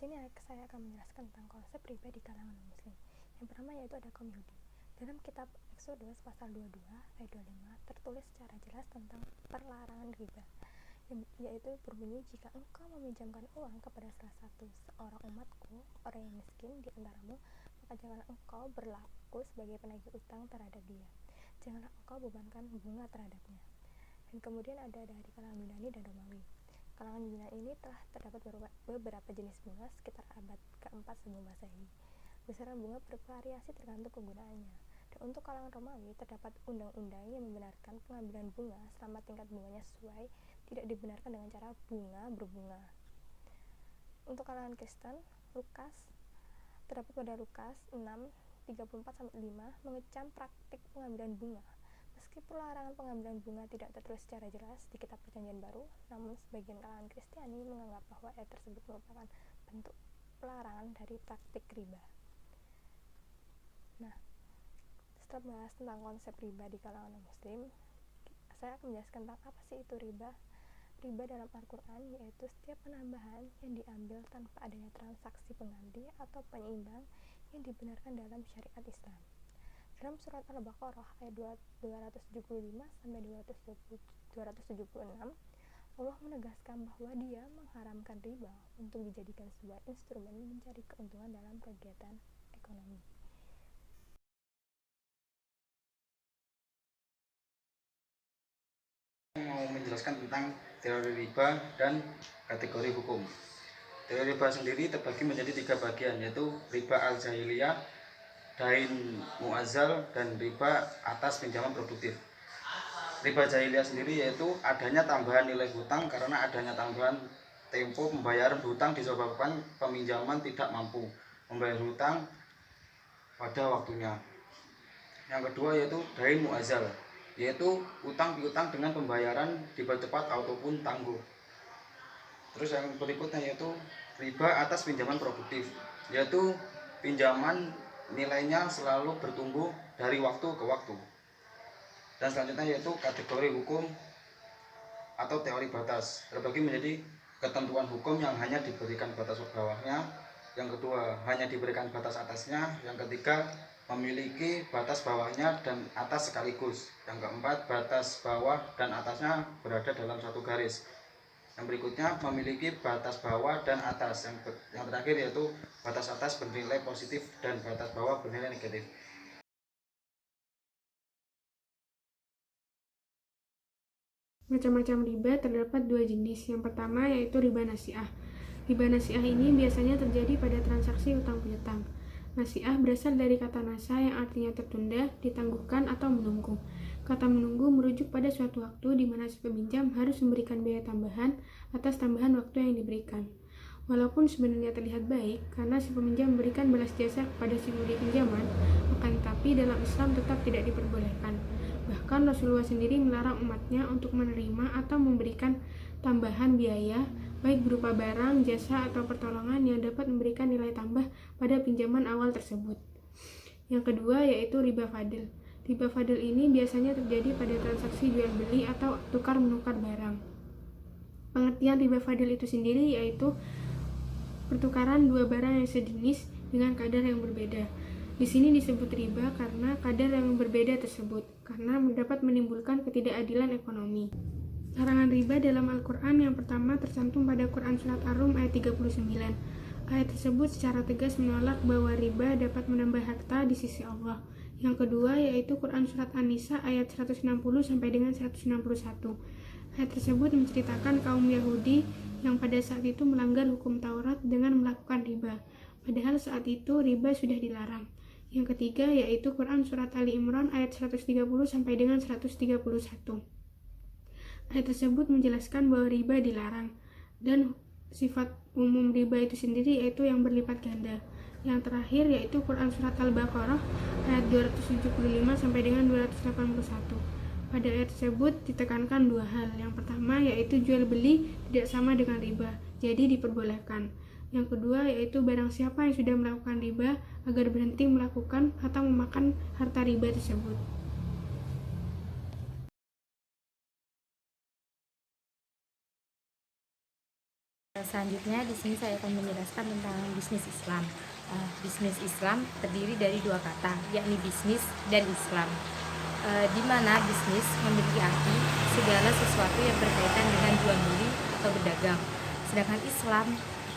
sini saya akan menjelaskan tentang konsep riba di kalangan muslim. Yang pertama yaitu ada kaum Yahudi. Dalam kitab Exodus pasal 22 ayat 25 tertulis secara jelas tentang perlarangan riba, yaitu berbunyi, jika engkau meminjamkan uang kepada salah satu seorang umatku, orang yang miskin di antaramu, maka janganlah engkau berlaku sebagai penagih utang terhadap dia. Janganlah engkau bebankan bunga terhadapnya. Dan kemudian ada dari kalangan Yunani dan Romawi. Kalangan Yunani ini telah terdapat beberapa jenis bunga sekitar abad keempat sebelum Masehi. Besaran bunga bervariasi tergantung penggunaannya. Dan untuk kalangan Romawi terdapat undang-undang yang membenarkan pengambilan bunga selama tingkat bunganya sesuai, tidak dibenarkan dengan cara bunga berbunga. Untuk kalangan Kristen, terdapat pada Lukas 6:34-5 mengecam praktik pengambilan bunga. Meskipun larangan pengambilan bunga tidak tertulis secara jelas di kitab Perjanjian Baru, namun sebagian kalangan Kristiani menganggap bahwa ayat tersebut merupakan bentuk pelarangan dari praktik riba. Nah, setelah membahas tentang konsep riba di kalangan muslim, saya akan menjelaskan tentang apa sih itu riba. Riba dalam Al-Quran yaitu setiap penambahan yang diambil tanpa adanya transaksi pengganti atau penyeimbang yang dibenarkan dalam syariat Islam. Dalam surat Al-Baqarah ayat 275-276, Allah menegaskan bahwa Dia mengharamkan riba untuk dijadikan sebuah instrumen mencari keuntungan dalam kegiatan ekonomi. Mau menjelaskan tentang teori riba dan kategori hukum. Teori riba sendiri terbagi menjadi 3 bagian, yaitu riba al-jahiliyah, dain muazzal, dan riba atas pinjaman produktif. Riba jahiliyah sendiri yaitu adanya tambahan nilai hutang karena adanya tambahan tempo pembayaran hutang disebabkan peminjaman tidak mampu membayar hutang pada waktunya. Yang kedua yaitu dain muazzal, yaitu utang piutang dengan pembayaran dipercepat ataupun tangguh. Terus yang berikutnya yaitu riba atas pinjaman produktif, yaitu pinjaman nilainya selalu bertumbuh dari waktu ke waktu. Dan selanjutnya yaitu kategori hukum atau teori batas, terbagi menjadi ketentuan hukum yang hanya diberikan batas bawahnya, yang kedua hanya diberikan batas atasnya, yang ketiga memiliki batas bawahnya dan atas sekaligus, yang keempat batas bawah dan atasnya berada dalam satu garis, yang berikutnya memiliki batas bawah dan atas, yang terakhir yaitu batas atas bernilai positif dan batas bawah bernilai negatif. Macam-macam riba terdapat 2 jenis. Yang pertama yaitu riba nasi'ah. Riba nasi'ah ini biasanya terjadi pada transaksi utang piutang. Nasi'ah berasal dari kata nasa yang artinya tertunda, ditangguhkan, atau menunggu. Kata menunggu merujuk pada suatu waktu di mana si peminjam harus memberikan biaya tambahan atas tambahan waktu yang diberikan. Walaupun sebenarnya terlihat baik karena si peminjam memberikan balas jasa kepada si pemberi pinjaman, akan tetapi dalam Islam tetap tidak diperbolehkan. Bahkan Rasulullah sendiri melarang umatnya untuk menerima atau memberikan tambahan biaya, baik berupa barang, jasa, atau pertolongan yang dapat memberikan nilai tambah pada pinjaman awal tersebut. Yang kedua yaitu riba fadil. Riba fadil ini biasanya terjadi pada transaksi jual beli atau tukar-menukar barang. Pengertian riba fadil itu sendiri yaitu pertukaran dua barang yang sejenis dengan kadar yang berbeda. Di sini disebut riba karena kadar yang berbeda tersebut, karena dapat menimbulkan ketidakadilan ekonomi. Larangan riba dalam Al-Quran yang pertama tercantum pada Quran Surat Ar-Rum ayat 39. Ayat tersebut secara tegas menolak bahwa riba dapat menambah harta di sisi Allah. Yang kedua yaitu Quran Surat An-Nisa ayat 160 sampai dengan 161. Ayat tersebut menceritakan kaum Yahudi yang pada saat itu melanggar hukum Taurat dengan melakukan riba, padahal saat itu riba sudah dilarang. Yang ketiga yaitu Quran Surat Ali Imran ayat 130 sampai dengan 131. Ayat tersebut menjelaskan bahwa riba dilarang, dan sifat umum riba itu sendiri yaitu yang berlipat ganda. Yang terakhir yaitu Quran Surat Al-Baqarah ayat 275 sampai dengan 281. Pada ayat tersebut ditekankan dua hal. Yang pertama yaitu jual beli tidak sama dengan riba, jadi diperbolehkan. Yang kedua yaitu barang siapa yang sudah melakukan riba agar berhenti melakukan atau memakan harta riba tersebut. Selanjutnya di sini saya akan menjelaskan tentang bisnis Islam. Bisnis Islam terdiri dari dua kata, yakni bisnis dan Islam. Di mana bisnis memiliki arti segala sesuatu yang berkaitan dengan jual beli atau berdagang. Sedangkan Islam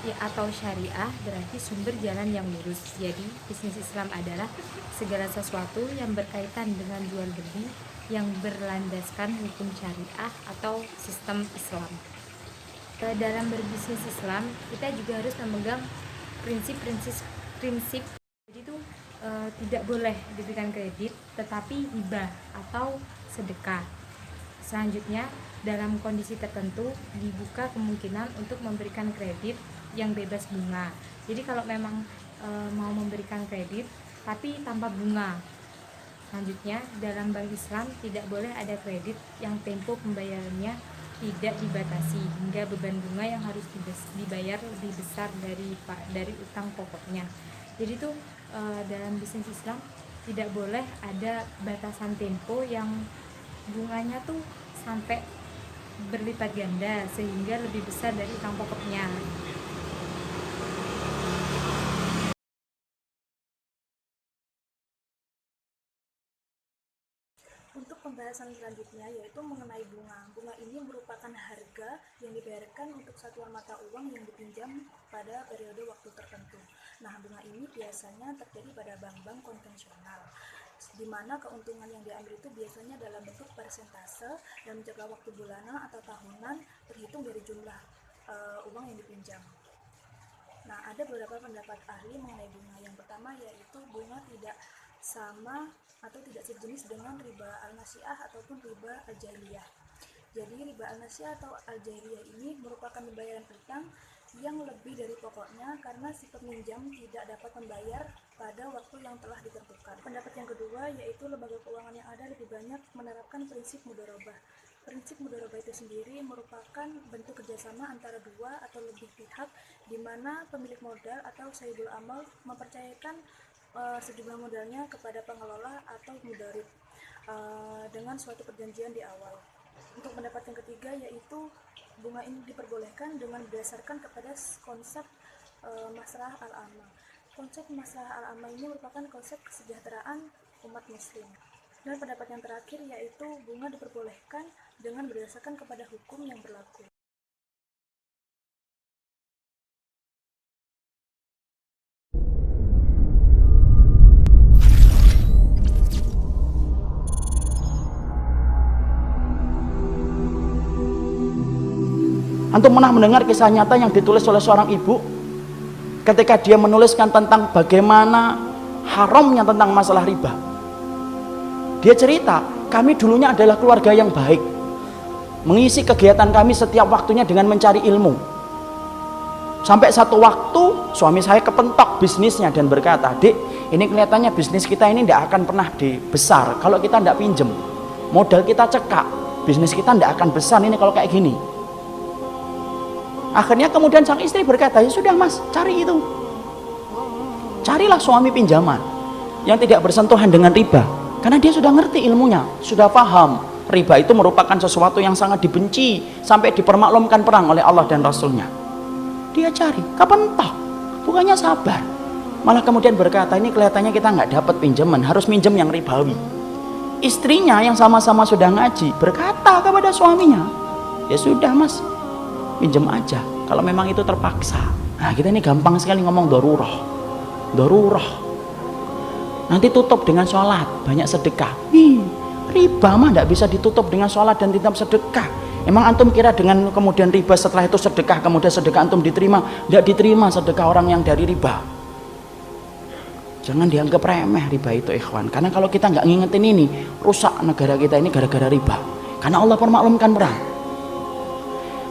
atau syariah berarti sumber jalan yang lurus. Jadi bisnis Islam adalah segala sesuatu yang berkaitan dengan jual beli yang berlandaskan hukum syariah atau sistem Islam. Dalam berbisnis Islam kita juga harus memegang prinsip. Jadi itu tidak boleh diberikan kredit tetapi hibah atau sedekah. Selanjutnya dalam kondisi tertentu dibuka kemungkinan untuk memberikan kredit yang bebas bunga. Jadi kalau memang mau memberikan kredit tapi tanpa bunga. Selanjutnya dalam bank Islam tidak boleh ada kredit yang tempo pembayarannya tidak dibatasi hingga beban bunga yang harus dibayar lebih besar dari utang pokoknya. Jadi itu dalam bisnis Islam tidak boleh ada batasan tempo yang bunganya tuh sampai berlipat ganda sehingga lebih besar dari utang pokoknya. Untuk pembahasan selanjutnya yaitu mengenai bunga. Bunga ini merupakan harga yang dibayarkan untuk satuan mata uang yang dipinjam pada periode waktu tertentu. Nah, bunga ini biasanya terjadi pada bank-bank konvensional, di mana keuntungan yang diambil itu biasanya dalam bentuk persentase dan menjaga waktu bulanan atau tahunan terhitung dari jumlah uang yang dipinjam. Nah, ada beberapa pendapat ahli mengenai bunga. Yang pertama yaitu bunga tidak sama atau tidak sejenis dengan riba al-nasi'ah ataupun riba al-jahiliyah. Jadi riba al-nasi'ah atau al-jahiliyah ini merupakan pembayaran utang yang lebih dari pokoknya karena si peminjam tidak dapat membayar pada waktu yang telah ditentukan. Pendapat yang kedua yaitu lembaga keuangan yang ada lebih banyak menerapkan prinsip mudharabah. Prinsip mudharabah itu sendiri merupakan bentuk kerjasama antara dua atau lebih pihak di mana pemilik modal atau sahibul amal mempercayakan sejumlah modalnya kepada pengelola atau mudharib dengan suatu perjanjian di awal. Untuk pendapat yang ketiga yaitu bunga ini diperbolehkan dengan berdasarkan kepada konsep maslahah al-ammah. Konsep maslahah al-ammah ini merupakan konsep kesejahteraan umat muslim. Dan pendapat yang terakhir yaitu bunga diperbolehkan dengan berdasarkan kepada hukum yang berlaku. Antum pernah mendengar kisah nyata yang ditulis oleh seorang ibu ketika dia menuliskan tentang bagaimana haramnya tentang masalah riba. Dia cerita, kami dulunya adalah keluarga yang baik, mengisi kegiatan kami setiap waktunya dengan mencari ilmu. Sampai satu waktu suami saya kepentok bisnisnya dan berkata, "Dek, ini kelihatannya bisnis kita ini tidak akan pernah besar kalau kita tidak pinjem. Modal kita cekak, bisnis kita tidak akan besar ini kalau kayak gini." Akhirnya kemudian sang istri berkata, "Ya sudah mas, cari itu. Carilah suami pinjaman yang tidak bersentuhan dengan riba." Karena dia sudah ngerti ilmunya, sudah paham. Riba itu merupakan sesuatu yang sangat dibenci, sampai dipermaklumkan perang oleh Allah dan Rasulnya. Dia cari, kapan toh? Bukannya sabar. Malah kemudian berkata, ini kelihatannya kita nggak dapat pinjaman, harus minjem yang ribawi. Istrinya yang sama-sama sudah ngaji, berkata kepada suaminya, "Ya sudah mas, pinjam aja kalau memang itu terpaksa." Nah kita ini gampang sekali ngomong dorurah. Nanti tutup dengan sholat, banyak sedekah. Riba mah tidak bisa ditutup dengan sholat dan tetap sedekah. Emang antum kira dengan kemudian riba setelah itu sedekah, kemudian sedekah antum diterima? Tidak diterima sedekah orang yang dari riba. Jangan dianggap remeh riba itu ikhwan. Karena kalau kita nggak ngingetin ini, rusak negara kita ini gara-gara riba. Karena Allah permaklumkan perang.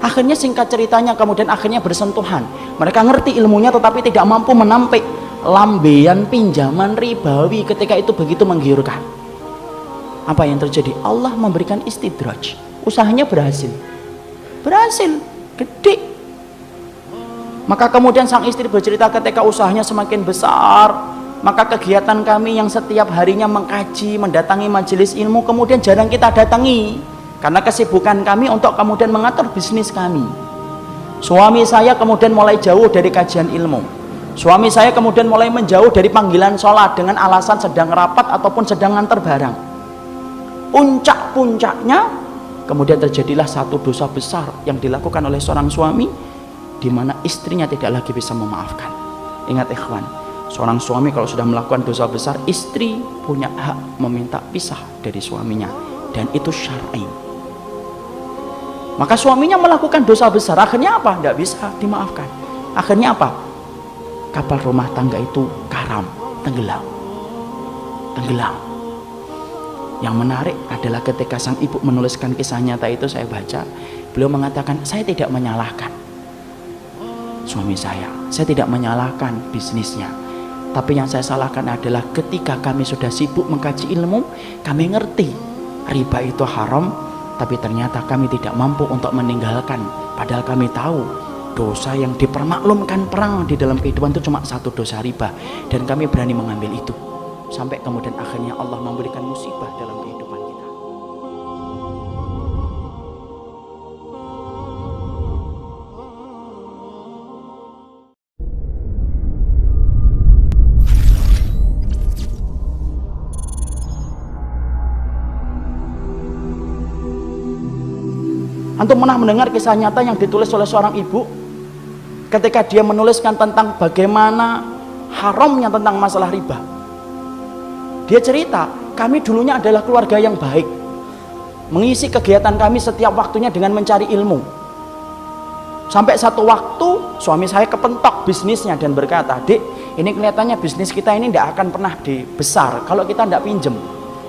Akhirnya singkat ceritanya kemudian akhirnya bersentuhan. Mereka ngerti ilmunya tetapi tidak mampu menampik lambean pinjaman ribawi ketika itu begitu menggiurkan. Apa yang terjadi? Allah memberikan istidraj. Usahanya berhasil, gede. Maka kemudian sang istri bercerita ketika usahanya semakin besar, maka kegiatan kami yang setiap harinya mengkaji, mendatangi majelis ilmu kemudian jarang kita datangi karena kesibukan kami untuk kemudian mengatur bisnis kami. Suami saya kemudian mulai jauh dari kajian ilmu. Suami saya kemudian mulai menjauh dari panggilan sholat dengan alasan sedang rapat ataupun sedang nganter barang. Puncak-puncaknya kemudian terjadilah satu dosa besar yang dilakukan oleh seorang suami, di mana istrinya tidak lagi bisa memaafkan. Ingat ikhwan, seorang suami kalau sudah melakukan dosa besar, istri punya hak meminta pisah dari suaminya, dan itu syar'i. Maka suaminya melakukan dosa besar, akhirnya apa? Tidak bisa dimaafkan. Akhirnya apa? Kapal rumah tangga itu karam, tenggelam. Yang menarik adalah ketika sang ibu menuliskan kisah nyata itu, saya baca, beliau mengatakan, saya tidak menyalahkan suami saya tidak menyalahkan bisnisnya, tapi yang saya salahkan adalah ketika kami sudah sibuk mengkaji ilmu, kami ngerti riba itu haram, tapi ternyata kami tidak mampu untuk meninggalkan, padahal kami tahu dosa yang dipermaklumkan perang di dalam kehidupan itu cuma satu dosa riba, dan kami berani mengambil itu. Sampai kemudian akhirnya Allah memberikan musibah dalam kehidupan kita. Antum pernah mendengar kisah nyata yang ditulis oleh seorang ibu ketika dia menuliskan tentang bagaimana haramnya tentang masalah riba. Dia cerita, kami dulunya adalah keluarga yang baik, mengisi kegiatan kami setiap waktunya dengan mencari ilmu. Sampai satu waktu suami saya kepentok bisnisnya dan berkata, "Dek, ini kelihatannya bisnis kita ini tidak akan pernah besar kalau kita tidak pinjem.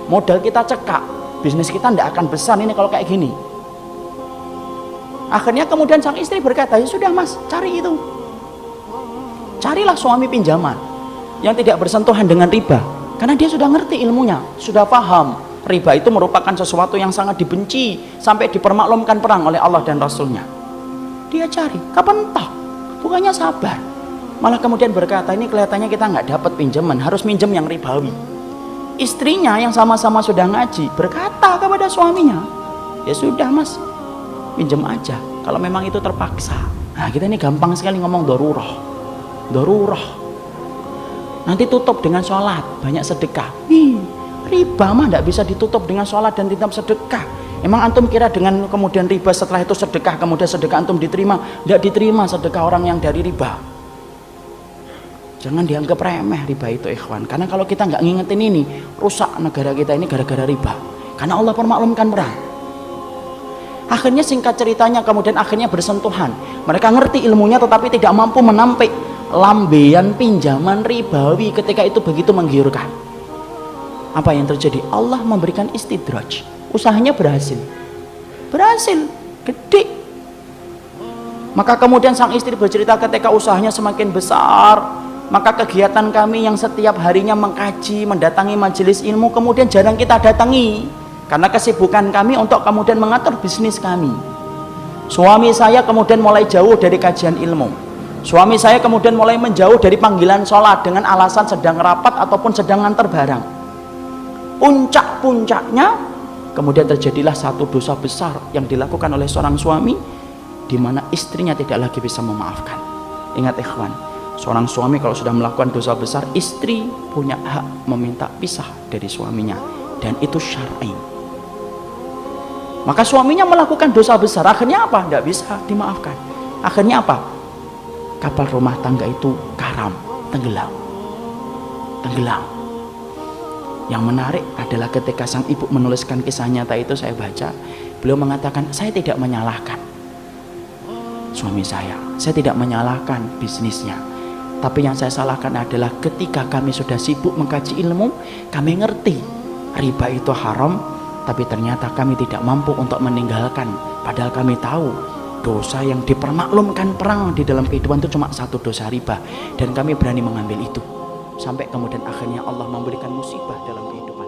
Modal kita cekak, bisnis kita tidak akan besar ini kalau kayak gini." Akhirnya kemudian sang istri berkata, "Ya sudah mas, cari itu. Carilah suami pinjaman yang tidak bersentuhan dengan riba." Karena dia sudah ngerti ilmunya, sudah paham riba itu merupakan sesuatu yang sangat dibenci sampai dipermaklumkan perang oleh Allah dan Rasulnya. Dia cari, kepentok, bukannya sabar, malah kemudian berkata, ini kelihatannya kita nggak dapat pinjaman, harus minjem yang ribawi. Istrinya yang sama-sama sudah ngaji berkata kepada suaminya, ya sudah mas, pinjam aja kalau memang itu terpaksa. Nah kita ini gampang sekali ngomong doruroh. Nanti tutup dengan sholat, banyak sedekah. Riba mah tidak bisa ditutup dengan sholat dan tidak sedekah. Emang antum kira dengan kemudian riba setelah itu sedekah, kemudian sedekah antum diterima? Tidak diterima sedekah orang yang dari riba. Jangan dianggap remeh riba itu ikhwan. Karena kalau kita nggak ngingetin ini, rusak negara kita ini gara-gara riba. Karena Allah permaklumkan perang. Akhirnya singkat ceritanya kemudian akhirnya bersentuhan. Mereka ngerti ilmunya tetapi tidak mampu menampik lambean pinjaman ribawi ketika itu begitu menggiurkan. Apa yang terjadi? Allah memberikan istidraj. Usahanya berhasil, gede. Maka kemudian sang istri bercerita ketika usahanya semakin besar, maka kegiatan kami yang setiap harinya mengkaji, mendatangi majelis ilmu kemudian jarang kita datangi karena kesibukan kami untuk kemudian mengatur bisnis kami. Suami saya kemudian mulai jauh dari kajian ilmu. Suami saya kemudian mulai menjauh dari panggilan sholat dengan alasan sedang rapat ataupun sedang nganter barang. Puncak-puncaknya kemudian terjadilah satu dosa besar yang dilakukan oleh seorang suami, di mana istrinya tidak lagi bisa memaafkan. Ingat ikhwan, seorang suami kalau sudah melakukan dosa besar, istri punya hak meminta pisah dari suaminya, dan itu syar'i. Maka suaminya melakukan dosa besar, akhirnya apa? Tidak bisa dimaafkan. Akhirnya apa? Kapal rumah tangga itu karam, tenggelam. Yang menarik adalah ketika sang ibu menuliskan kisah nyata itu, saya baca, beliau mengatakan, saya tidak menyalahkan suami saya tidak menyalahkan bisnisnya, tapi yang saya salahkan adalah ketika kami sudah sibuk mengkaji ilmu, kami ngerti riba itu haram, tapi ternyata kami tidak mampu untuk meninggalkan, padahal kami tahu dosa yang dipermaklumkan perang di dalam kehidupan itu cuma satu dosa riba, dan kami berani mengambil itu. Sampai kemudian akhirnya Allah memberikan musibah dalam kehidupan.